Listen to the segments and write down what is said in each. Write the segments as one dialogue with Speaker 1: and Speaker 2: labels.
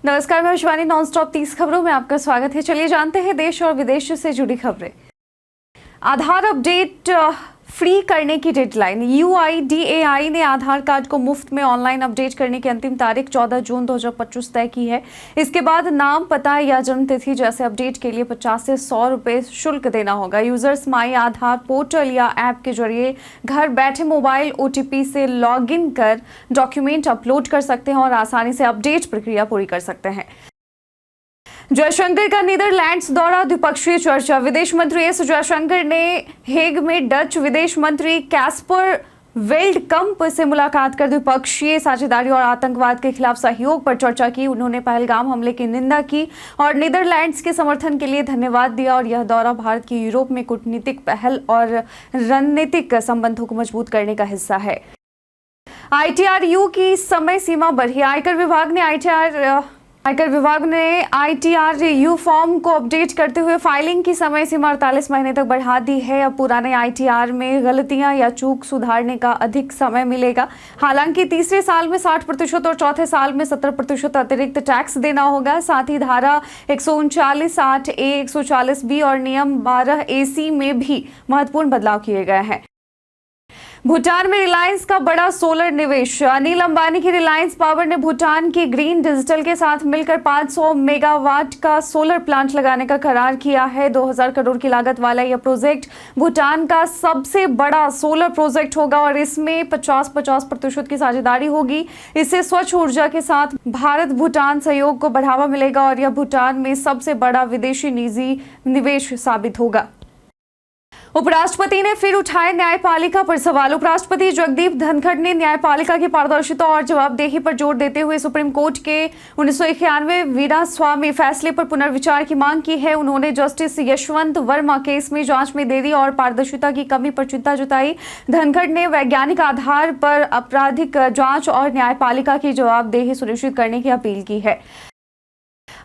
Speaker 1: नमस्कार, मैं शिवानी। नॉनस्टॉप 30 खबरों में आपका स्वागत है। चलिए जानते हैं देश और विदेश से जुड़ी खबरें। आधार अपडेट फ्री करने की डेडलाइन। UIDAI ने आधार कार्ड को मुफ्त में ऑनलाइन अपडेट करने की अंतिम तारीख 14 जून 2025 तय की है। इसके बाद नाम, पता या जन्म तिथि जैसे अपडेट के लिए 50 से 100 रुपये शुल्क देना होगा। यूजर्स माई आधार पोर्टल या ऐप के जरिए घर बैठे मोबाइल OTP से लॉगिन कर डॉक्यूमेंट अपलोड कर सकते हैं और आसानी से अपडेट प्रक्रिया पूरी कर सकते हैं। जयशंकर का नीदरलैंड्स दौरा, द्विपक्षीय चर्चा। विदेश मंत्री एस जयशंकर ने हेग में डच विदेश मंत्री कैस्पर वेल्डकम्प से मुलाकात कर द्विपक्षीय साझेदारी और आतंकवाद के खिलाफ सहयोग पर चर्चा की। उन्होंने पहलगाम हमले की निंदा की और नीदरलैंड्स के समर्थन के लिए धन्यवाद दिया। और यह दौरा भारत की यूरोप में कूटनीतिक पहल और रणनीतिक संबंधों को मजबूत करने का हिस्सा है। ITRU की समय सीमा बढ़ी। आयकर विभाग ने ITRU फॉर्म को अपडेट करते हुए फाइलिंग की समय सीमा 48 महीने तक बढ़ा दी है। अब पुराने ITR में गलतियां या चूक सुधारने का अधिक समय मिलेगा। हालांकि तीसरे साल में 60% और चौथे साल में 70% अतिरिक्त टैक्स देना होगा। साथ ही धारा 139(8)A, 140B और नियम 12AC में भी महत्वपूर्ण बदलाव किए गए हैं। भूटान में रिलायंस का बड़ा सोलर निवेश। अनिल अंबानी की रिलायंस पावर ने भूटान की ग्रीन डिजिटल के साथ मिलकर 500 मेगावाट का सोलर प्लांट लगाने का करार किया है। 2000 करोड़ की लागत वाला यह प्रोजेक्ट भूटान का सबसे बड़ा सोलर प्रोजेक्ट होगा और इसमें 50% की साझेदारी होगी। इससे स्वच्छ ऊर्जा के साथ भारत भूटान सहयोग को बढ़ावा मिलेगा और यह भूटान में सबसे बड़ा विदेशी निजी निवेश साबित होगा। उपराष्ट्रपति ने फिर उठाए न्यायपालिका पर सवाल। उपराष्ट्रपति जगदीप धनखड़ ने न्यायपालिका की पारदर्शिता और जवाबदेही पर जोर देते हुए सुप्रीम कोर्ट के 1991 वीरास्वामी फैसले पर पुनर्विचार की मांग की है। उन्होंने जस्टिस यशवंत वर्मा केस में जांच में देरी और पारदर्शिता की कमी पर चिंता जताई। धनखड़ ने वैज्ञानिक आधार पर आपराधिक जांच और न्यायपालिका की जवाबदेही सुनिश्चित करने की अपील की है।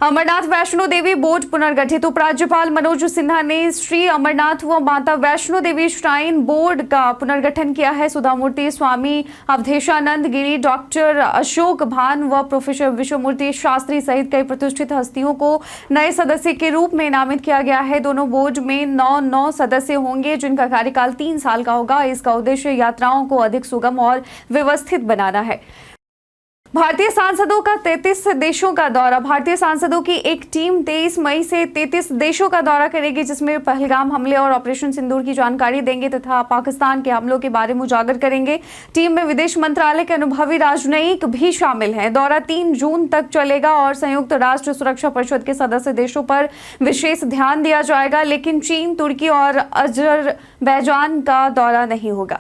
Speaker 1: अमरनाथ वैष्णो देवी बोर्ड पुनर्गठित। उपराज्यपाल मनोज सिन्हा ने श्री अमरनाथ व माता वैष्णो देवी श्राइन बोर्ड का पुनर्गठन किया है। सुधा मूर्ति, स्वामी अवधेशानंद गिरी, डॉक्टर अशोक भान व प्रोफेसर विश्वमूर्ति शास्त्री सहित कई प्रतिष्ठित हस्तियों को नए सदस्य के रूप में नामित किया गया है। दोनों बोर्ड में 9 सदस्य होंगे जिनका कार्यकाल 3 साल का होगा। इसका उद्देश्य यात्राओं को अधिक सुगम और व्यवस्थित बनाना है। भारतीय सांसदों का 33 देशों का दौरा। भारतीय सांसदों की एक टीम 23 मई से 33 देशों का दौरा करेगी, जिसमें पहलगाम हमले और ऑपरेशन सिंदूर की जानकारी देंगे तथा पाकिस्तान के हमलों के बारे में उजागर करेंगे। टीम में विदेश मंत्रालय के अनुभवी राजनयिक भी शामिल हैं। दौरा 3 जून तक चलेगा और संयुक्त राष्ट्र सुरक्षा परिषद के सदस्य देशों पर विशेष ध्यान दिया जाएगा, लेकिन चीन, तुर्की और अजरबैजान का दौरा नहीं होगा।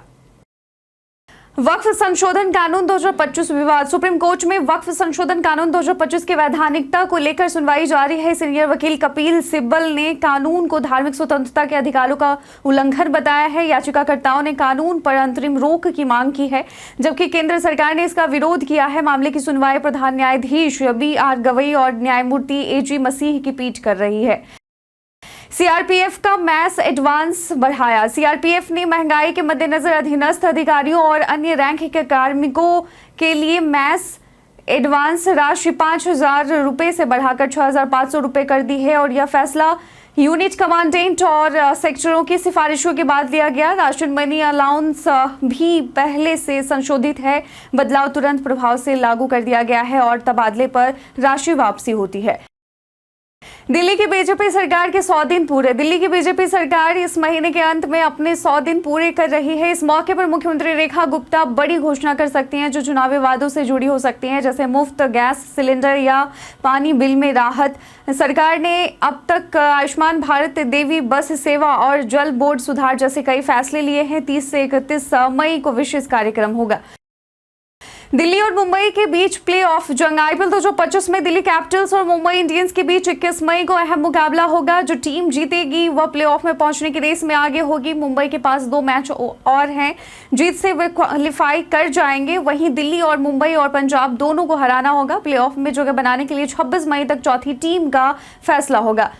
Speaker 1: वक्फ संशोधन कानून 2025 विवाद। सुप्रीम कोर्ट में वक्फ संशोधन कानून 2025 की वैधानिकता को लेकर सुनवाई जारी है। सीनियर वकील कपिल सिब्बल ने कानून को धार्मिक स्वतंत्रता के अधिकारों का उल्लंघन बताया है। याचिकाकर्ताओं ने कानून पर अंतरिम रोक की मांग की है, जबकि केंद्र सरकार ने इसका विरोध किया है। मामले की सुनवाई प्रधान न्यायाधीश BR गवई और न्यायमूर्ति AG मसीह की पीठ कर रही है। CRPF का मैस एडवांस बढ़ाया। CRPF ने महंगाई के मद्देनजर अधीनस्थ अधिकारियों और अन्य रैंक के कार्मिकों के लिए मैस एडवांस राशि 5,000 रुपये से बढ़ाकर 6,500 रुपये कर दी है और यह फैसला यूनिट कमांडेंट और सेक्टरों की सिफारिशों के बाद लिया गया। राशन मनी अलाउंस भी पहले से संशोधित है। बदलाव तुरंत प्रभाव से लागू कर दिया गया है और तबादले पर राशि वापसी होती है। दिल्ली की बीजेपी सरकार के 100 दिन पूरे। दिल्ली की बीजेपी सरकार इस महीने के अंत में अपने 100 दिन पूरे कर रही है। इस मौके पर मुख्यमंत्री रेखा गुप्ता बड़ी घोषणा कर सकती हैं जो चुनावी वादों से जुड़ी हो सकती हैं, जैसे मुफ्त गैस सिलेंडर या पानी बिल में राहत। सरकार ने अब तक आयुष्मान भारत, देवी बस सेवा और जल बोर्ड सुधार जैसे कई फैसले लिए हैं। 30 से 31 मई को विशेष कार्यक्रम होगा। दिल्ली और मुंबई के बीच प्ले ऑफ जंग। IPL 2025 में दिल्ली कैपिटल्स और मुंबई इंडियंस के बीच 21 मई को अहम मुकाबला होगा। जो टीम जीतेगी वह प्लेऑफ में पहुंचने की रेस में आगे होगी। मुंबई के पास 2 मैच और हैं, जीत से वे क्वालिफाई कर जाएंगे। वहीं दिल्ली और मुंबई और पंजाब दोनों को हराना होगा। प्लेऑफ में जगह बनाने के लिए 26 मई तक चौथी टीम का फैसला होगा।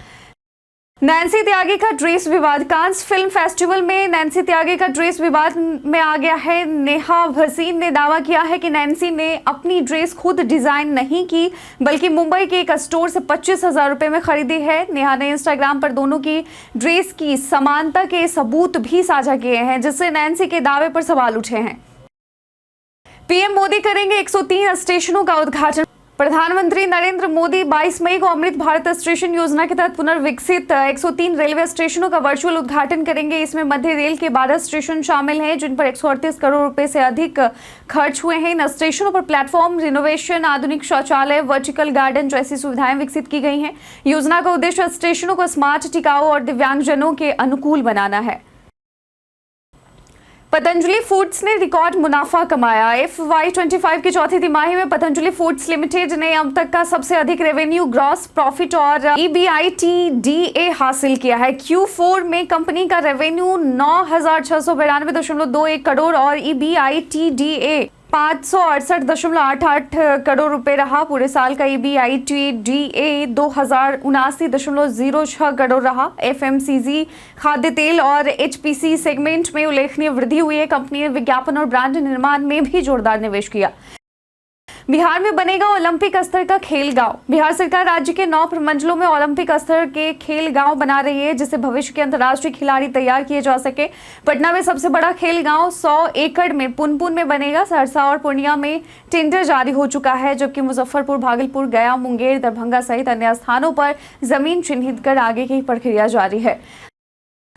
Speaker 1: नैन्सी त्यागी का ड्रेस विवाद। कांस फिल्म फेस्टिवल में नैन्सी त्यागी का ड्रेस विवाद में आ गया है। नेहा भसीन ने दावा किया है कि नैन्सी ने अपनी ड्रेस खुद डिजाइन नहीं की, बल्कि मुंबई के एक स्टोर से 25,000 रुपए में खरीदी है। नेहा ने इंस्टाग्राम पर दोनों की ड्रेस की समानता के सबूत भी साझा किए हैं, जिससे नैन्सी के दावे पर सवाल उठे हैं। पीएम मोदी करेंगे 103 स्टेशनों का उद्घाटन। प्रधानमंत्री नरेंद्र मोदी 22 मई को अमृत भारत स्टेशन योजना के तहत पुनर्विकसित 103 रेलवे स्टेशनों का वर्चुअल उद्घाटन करेंगे। इसमें मध्य रेल के 12 स्टेशन शामिल हैं, जिन पर 138 करोड़ रुपए से अधिक खर्च हुए हैं। इन स्टेशनों पर प्लेटफॉर्म रिनोवेशन, आधुनिक शौचालय, वर्टिकल गार्डन जैसी सुविधाएं विकसित की गई हैं। योजना का उद्देश्य स्टेशनों को स्मार्ट, टिकाऊ और दिव्यांगजनों के अनुकूल बनाना है। पतंजलि फूड्स ने रिकॉर्ड मुनाफा कमाया। FY25 की चौथी तिमाही में पतंजलि फूड्स लिमिटेड ने अब तक का सबसे अधिक रेवेन्यू, ग्रॉस प्रॉफिट और EBITDA हासिल किया है। Q4 में कंपनी का रेवेन्यू 9,692.21 करोड़ और EBITDA 568.88 करोड़ रुपए रहा। पूरे साल का EBITDA 2,079.06 करोड़ रहा। FMCG, खाद्य तेल और HPC सेगमेंट में उल्लेखनीय वृद्धि हुई है। कंपनी ने विज्ञापन और ब्रांड निर्माण में भी जोरदार निवेश किया। बिहार में बनेगा ओलंपिक स्तर का खेल गांव। बिहार सरकार राज्य के 9 प्रमंडलों में ओलंपिक स्तर के खेल गांव बना रही है, जिससे भविष्य के अंतर्राष्ट्रीय खिलाड़ी तैयार किए जा सके। पटना में सबसे बड़ा खेल गांव 100 एकड़ में पुनपुन में बनेगा। सहरसा और पूर्णिया में टेंडर जारी हो चुका है, जबकि मुजफ्फरपुर, भागलपुर, गया, मुंगेर, दरभंगा सहित अन्य स्थानों पर जमीन चिन्हित कर आगे की प्रक्रिया जारी है।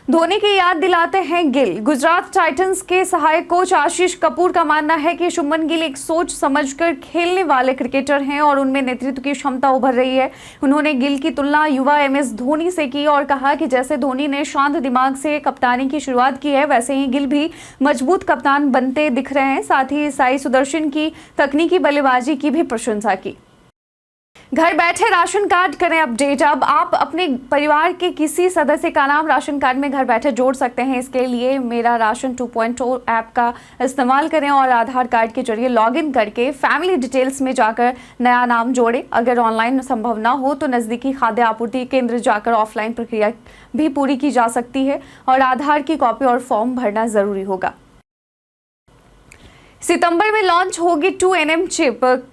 Speaker 1: धोनी की याद दिलाते हैं गिल। गुजरात टाइटंस के सहायक कोच आशीष कपूर का मानना है कि शुभमन गिल एक सोच समझकर खेलने वाले क्रिकेटर हैं और उनमें नेतृत्व की क्षमता उभर रही है। उन्होंने गिल की तुलना युवा MS धोनी से की और कहा कि जैसे धोनी ने शांत दिमाग से कप्तानी की शुरुआत की है, वैसे ही गिल भी मजबूत कप्तान बनते दिख रहे हैं। साथ ही साई सुदर्शन की तकनीकी बल्लेबाजी की भी प्रशंसा की। घर बैठे राशन कार्ड करें अपडेट। अब आप अपने परिवार के किसी सदस्य का नाम राशन कार्ड में घर बैठे जोड़ सकते हैं। इसके लिए मेरा राशन 2.0 ऐप का इस्तेमाल करें और आधार कार्ड के जरिए लॉगिन करके फैमिली डिटेल्स में जाकर नया नाम जोड़ें। अगर ऑनलाइन संभव ना हो तो नज़दीकी खाद्य आपूर्ति केंद्र जाकर ऑफलाइन प्रक्रिया भी पूरी की जा सकती है और आधार की कॉपी और फॉर्म भरना जरूरी होगा। सितंबर में लॉन्च होगी 2nm चिप।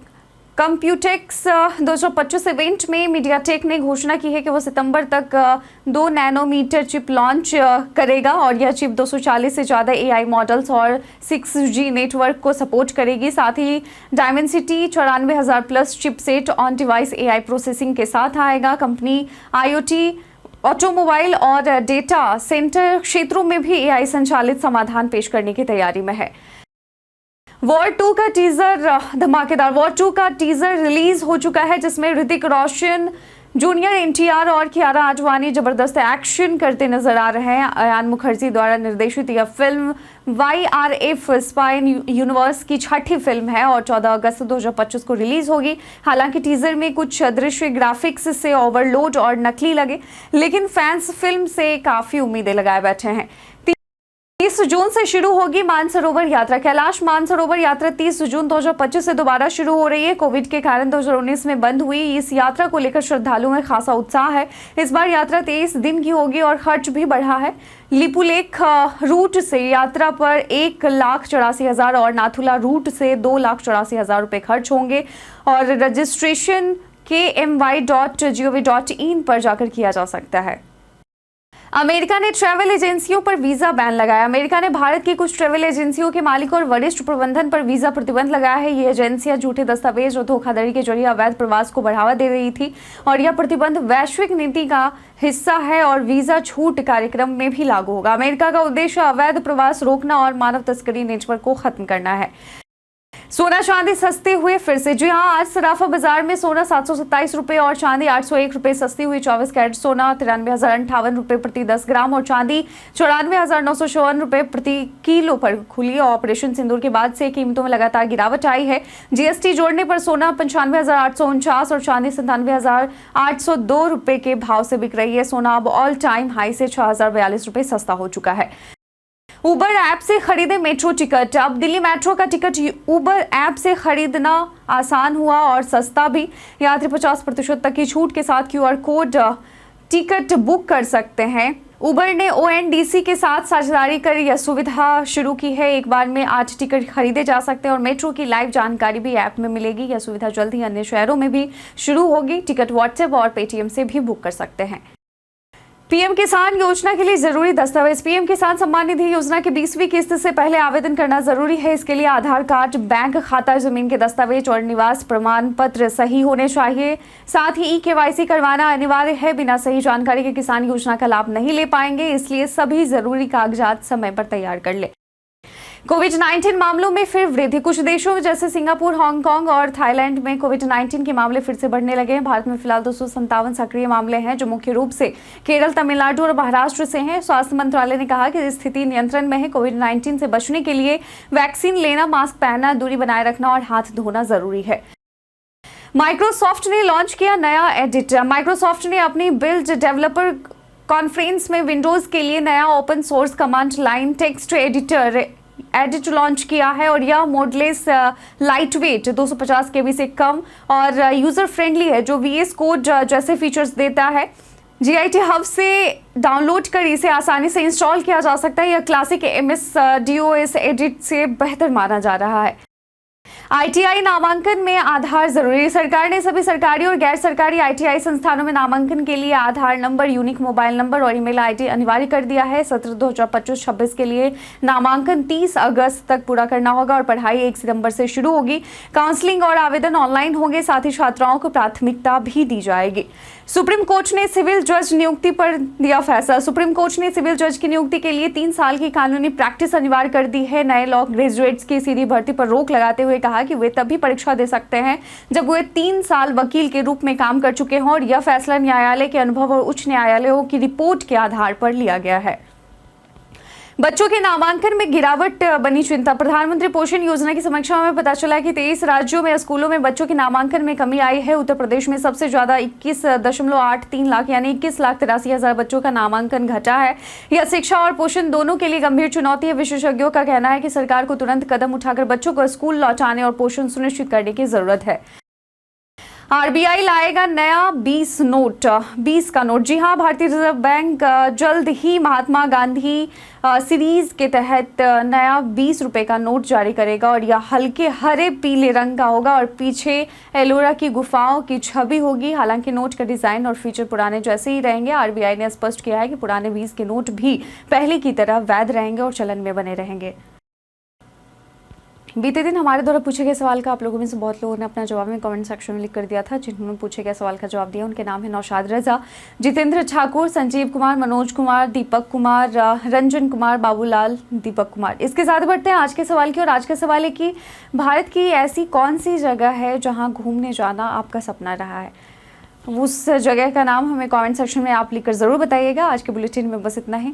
Speaker 1: कंप्यूटेक्स 225 इवेंट में मीडियाटेक ने घोषणा की है कि वो सितंबर तक 2 नैनोमीटर चिप लॉन्च करेगा और यह चिप 240 से ज़्यादा AI मॉडल्स और 6G नेटवर्क को सपोर्ट करेगी। साथ ही Dimensity 94,000+ chipset on device AI processing के साथ आएगा। कंपनी IoT, ऑटोमोबाइल और डेटा सेंटर क्षेत्रों में भी AI संचालित समाधान पेश करने की तैयारी में है। वॉर 2 का टीजर धमाकेदार। वॉर 2 का टीजर रिलीज हो चुका है, जिसमें ऋतिक रोशन, जूनियर NTR और कियारा आडवाणी जबरदस्त एक्शन करते नजर आ रहे हैं। अयान मुखर्जी द्वारा निर्देशित यह फिल्म YRF स्पाई यूनिवर्स की 6ठी फिल्म है और 14 अगस्त 2025 को रिलीज होगी। हालांकि टीजर में कुछ दृश्य ग्राफिक्स से ओवरलोड और नकली लगे, लेकिन फैंस फिल्म से काफी उम्मीदें लगाए बैठे हैं। 30 जून से शुरू होगी मानसरोवर यात्रा। कैलाश मानसरोवर यात्रा 30 जून 2025 से दोबारा शुरू हो रही है। कोविड के कारण 2019 में बंद हुई इस यात्रा को लेकर श्रद्धालुओं में खासा उत्साह है। इस बार यात्रा 23 दिन की होगी और खर्च भी बढ़ा है। लिपुलेख रूट से यात्रा पर 1,84,000 और नाथुला रूट से 2,84,000 रुपये खर्च होंगे और रजिस्ट्रेशन KMY.gov.in पर जाकर किया जा सकता है। अमेरिका ने ट्रैवल एजेंसियों पर वीजा बैन लगाया। अमेरिका ने भारत की कुछ ट्रैवल एजेंसियों के मालिकों और वरिष्ठ प्रबंधन पर वीजा प्रतिबंध लगाया है। ये एजेंसियां झूठे दस्तावेज और धोखाधड़ी के जरिए अवैध प्रवास को बढ़ावा दे रही थी और यह प्रतिबंध वैश्विक नीति का हिस्सा है और वीजा छूट कार्यक्रम में भी लागू होगा। अमेरिका का उद्देश्य अवैध प्रवास रोकना और मानव तस्करी नेटवर्क को खत्म करना है। सोना चांदी सस्ते हुए फिर से। जी हां, आज सराफा बाजार में सोना 727 रुपये और चांदी 801 रुपये सस्ती हुई। 24 कैरेट सोना 93,058 रुपये प्रति 10 ग्राम और चांदी 94,954 रुपये प्रति किलो पर खुली। ऑपरेशन सिंदूर के बाद से कीमतों में लगातार गिरावट आई है। GST जोड़ने पर सोना 95,849 और चांदी 97,802 रुपये के भाव से बिक रही है। सोना अब ऑल टाइम हाई से 6,042 रुपये सस्ता हो चुका है। उबर ऐप से खरीदे मेट्रो टिकट। अब दिल्ली मेट्रो का टिकट उबर ऐप से खरीदना आसान हुआ और सस्ता भी। यात्री 50% तक की छूट के साथ QR कोड टिकट बुक कर सकते हैं। उबर ने ओएनडीसी के साथ साझेदारी कर यह सुविधा शुरू की है। एक बार में 8 टिकट खरीदे जा सकते हैं और मेट्रो की लाइव जानकारी भी ऐप में मिलेगी। यह सुविधा जल्द ही अन्य शहरों में भी शुरू होगी। टिकट व्हाट्सएप और पेटीएम से भी बुक कर सकते हैं। पीएम किसान योजना के लिए जरूरी दस्तावेज। पीएम किसान सम्मान निधि योजना की 20वीं किस्त से पहले आवेदन करना जरूरी है। इसके लिए आधार कार्ड, बैंक खाता, जमीन के दस्तावेज और निवास प्रमाण पत्र सही होने चाहिए। साथ ही केवाईसी करवाना अनिवार्य है। बिना सही जानकारी के किसान योजना का लाभ नहीं ले पाएंगे, इसलिए सभी जरूरी कागजात समय पर तैयार कर ले। कोविड-19 मामलों में फिर वृद्धि। कुछ देशों जैसे सिंगापुर, हांगकांग और थाईलैंड में कोविड-19 के मामले फिर से बढ़ने लगे हैं। भारत में फिलहाल 257 सक्रिय मामले हैं, जो मुख्य रूप से केरल, तमिलनाडु और महाराष्ट्र से हैं। स्वास्थ्य मंत्रालय ने कहा कि स्थिति नियंत्रण में है। कोविड-19 से बचने के लिए वैक्सीन लेना, मास्क पहनना, दूरी बनाए रखना और हाथ धोना जरूरी है। माइक्रोसॉफ्ट ने लॉन्च किया नया एडिट। माइक्रोसॉफ्ट ने अपनी बिल्ड डेवलपर कॉन्फ्रेंस में विंडोज के लिए नया open source command line text edit launch किया है और यह मोडलेस, लाइट वेट, 250 KB से कम और यूजर फ्रेंडली है, जो VS कोड जैसे फीचर्स देता है। GIT हब से डाउनलोड कर इसे आसानी से इंस्टॉल किया जा सकता है। यह क्लासिक MS DOS एडिट से बेहतर माना जा रहा है। ITI नामांकन में आधार जरूरी। सरकार ने सभी सरकारी और गैर सरकारी ITI संस्थानों में नामांकन के लिए आधार नंबर, यूनिक मोबाइल नंबर और ईमेल ID अनिवार्य कर दिया है। सत्र 2025-26 के लिए नामांकन 30 अगस्त तक पूरा करना होगा और पढ़ाई 1 सितंबर से शुरू होगी। काउंसलिंग और आवेदन ऑनलाइन होंगे। साथ ही छात्राओं को प्राथमिकता भी दी जाएगी। सुप्रीम कोर्ट ने सिविल जज नियुक्ति पर दिया फैसला। सुप्रीम कोर्ट ने सिविल जज की नियुक्ति के लिए 3 साल की कानूनी प्रैक्टिस अनिवार्य कर दी है। नए लॉ ग्रेजुएट्स की सीधी भर्ती पर रोक लगाते हुए कहा कि वे तभी परीक्षा दे सकते हैं जब वे 3 साल वकील के रूप में काम कर चुके हों और यह फैसला न्यायालय के अनुभव और उच्च न्यायालयों की रिपोर्ट के आधार पर लिया गया है। बच्चों के नामांकन में गिरावट बनी चिंता। प्रधानमंत्री पोषण योजना की समीक्षा में पता चला कि 23 राज्यों में स्कूलों में बच्चों के नामांकन में कमी आई है। उत्तर प्रदेश में सबसे ज्यादा 21.83 लाख यानी 21,83,000 बच्चों का नामांकन घटा है। यह शिक्षा और पोषण दोनों के लिए गंभीर चुनौती है। विशेषज्ञों का कहना है कि सरकार को तुरंत कदम उठाकर बच्चों को स्कूल लौटाने और पोषण सुनिश्चित करने की जरूरत है। RBI लाएगा नया 20 नोट, 20 का नोट। जी हाँ, भारतीय रिजर्व बैंक जल्द ही महात्मा गांधी सीरीज के तहत नया 20 रुपए का नोट जारी करेगा और यह हल्के हरे पीले रंग का होगा और पीछे एलोरा की गुफाओं की छवि होगी। हालांकि नोट का डिजाइन और फीचर पुराने जैसे ही रहेंगे। RBI ने स्पष्ट किया है कि पुराने 20 के नोट भी पहले की तरह वैध रहेंगे और चलन में बने रहेंगे। बीते दिन हमारे द्वारा पूछे गए सवाल का आप लोगों में से बहुत लोगों ने अपना जवाब में कमेंट सेक्शन में लिख कर दिया था। जिन्होंने पूछे गए सवाल का जवाब दिया उनके नाम है नौशाद रजा, जितेंद्र ठाकुर, संजीव कुमार, मनोज कुमार, दीपक कुमार, रंजन कुमार, बाबूलाल, दीपक कुमार। इसके साथ बढ़ते हैं आज के सवाल की। और आज का सवाल है कि भारत की ऐसी कौन सी जगह है जहाँ घूमने जाना आपका सपना रहा है? उस जगह का नाम हमें कॉमेंट सेक्शन में आप लिखकर ज़रूर बताइएगा। आज के बुलेटिन में बस इतना ही।